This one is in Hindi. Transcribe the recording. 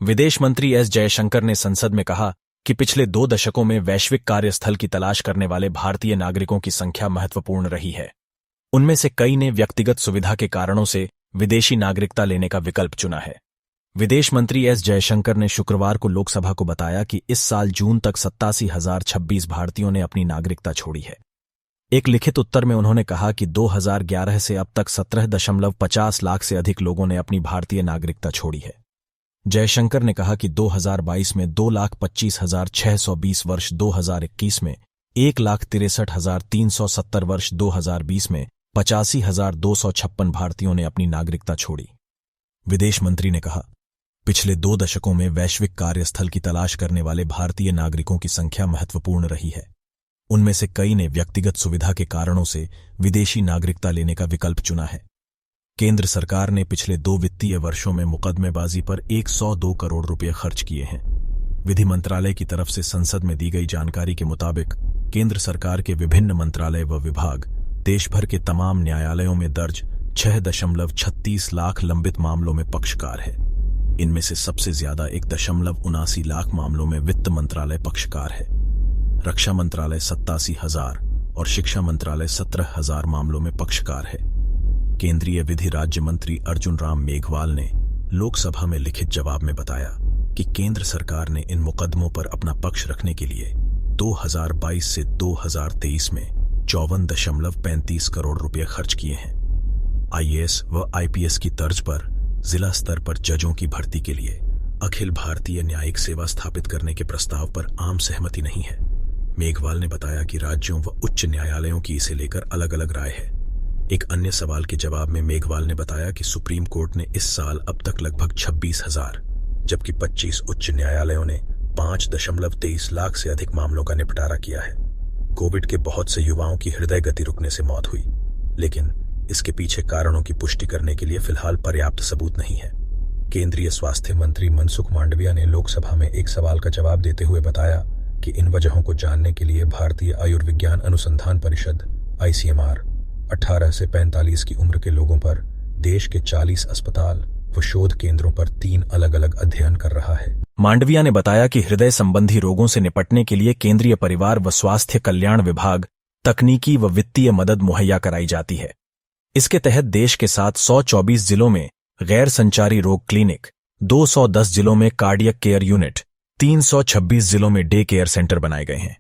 विदेश मंत्री एस जयशंकर ने संसद में कहा कि पिछले 2 दशकों में वैश्विक कार्यस्थल की तलाश करने वाले भारतीय नागरिकों की संख्या महत्वपूर्ण रही है। उनमें से कई ने व्यक्तिगत सुविधा के कारणों से विदेशी नागरिकता लेने का विकल्प चुना है। विदेश मंत्री एस जयशंकर ने शुक्रवार को लोकसभा को बताया कि इस साल जून तक 87,026 भारतीयों ने अपनी नागरिकता छोड़ी है। एक लिखित उत्तर में उन्होंने कहा कि 2011 से अब तक 17.50 लाख से अधिक लोगों ने अपनी भारतीय नागरिकता छोड़ी है। जयशंकर ने कहा कि 2022 में 2,25,620 वर्ष, 2021 में 1,63,370 वर्ष, 2020 में 85,256 भारतीयों ने अपनी नागरिकता छोड़ी। विदेश मंत्री ने कहा, पिछले 2 दशकों में वैश्विक कार्यस्थल की तलाश करने वाले भारतीय नागरिकों की संख्या महत्वपूर्ण रही है। उनमें से कई ने व्यक्तिगत सुविधा के कारणों से विदेशी नागरिकता लेने का विकल्प चुना है। केंद्र सरकार ने पिछले 2 वित्तीय वर्षों में मुकदमेबाजी पर 102 करोड़ रुपए खर्च किए हैं। विधि मंत्रालय की तरफ से संसद में दी गई जानकारी के मुताबिक केंद्र सरकार के विभिन्न मंत्रालय व विभाग देश भर के तमाम न्यायालयों में दर्ज 6.36 लाख लंबित मामलों में पक्षकार है। इनमें से सबसे ज्यादा 1.79 लाख मामलों में वित्त मंत्रालय पक्षकार है। रक्षा मंत्रालय 87,000 और शिक्षा मंत्रालय 17,000 मामलों में पक्षकार है। केंद्रीय विधि राज्य मंत्री अर्जुन राम मेघवाल ने लोकसभा में लिखित जवाब में बताया कि केंद्र सरकार ने इन मुकदमों पर अपना पक्ष रखने के लिए 2022 से 2023 में 54.35 करोड़ रुपए खर्च किए हैं। आईएएस व आईपीएस की तर्ज पर जिला स्तर पर जजों की भर्ती के लिए अखिल भारतीय न्यायिक सेवा स्थापित करने के प्रस्ताव पर आम सहमति नहीं है। मेघवाल ने बताया कि राज्यों व उच्च न्यायालयों की इसे लेकर अलग अलग राय है। एक अन्य सवाल के जवाब में मेघवाल ने बताया कि सुप्रीम कोर्ट ने इस साल अब तक लगभग 26,000 जबकि 25 उच्च न्यायालयों ने 5.23 लाख से अधिक मामलों का निपटारा किया है। कोविड के बहुत से युवाओं की हृदय गति रुकने से मौत हुई, लेकिन इसके पीछे कारणों की पुष्टि करने के लिए फिलहाल पर्याप्त सबूत नहीं है। केंद्रीय स्वास्थ्य मंत्री मनसुख मांडविया ने लोकसभा में एक सवाल का जवाब देते हुए बताया कि इन वजहों को जानने के लिए भारतीय आयुर्विज्ञान अनुसंधान परिषद ICMR 18 से 45 की उम्र के लोगों पर देश के 40 अस्पताल व शोध केंद्रों पर 3 अलग अलग अध्ययन कर रहा है। मांडविया ने बताया कि हृदय संबंधी रोगों से निपटने के लिए केंद्रीय परिवार व स्वास्थ्य कल्याण विभाग तकनीकी व वित्तीय मदद मुहैया कराई जाती है। इसके तहत देश के 724 जिलों में गैर संचारी रोग क्लिनिक, 210 जिलों में कार्डियक केयर यूनिट, 326 जिलों में डे केयर सेंटर बनाए गए हैं।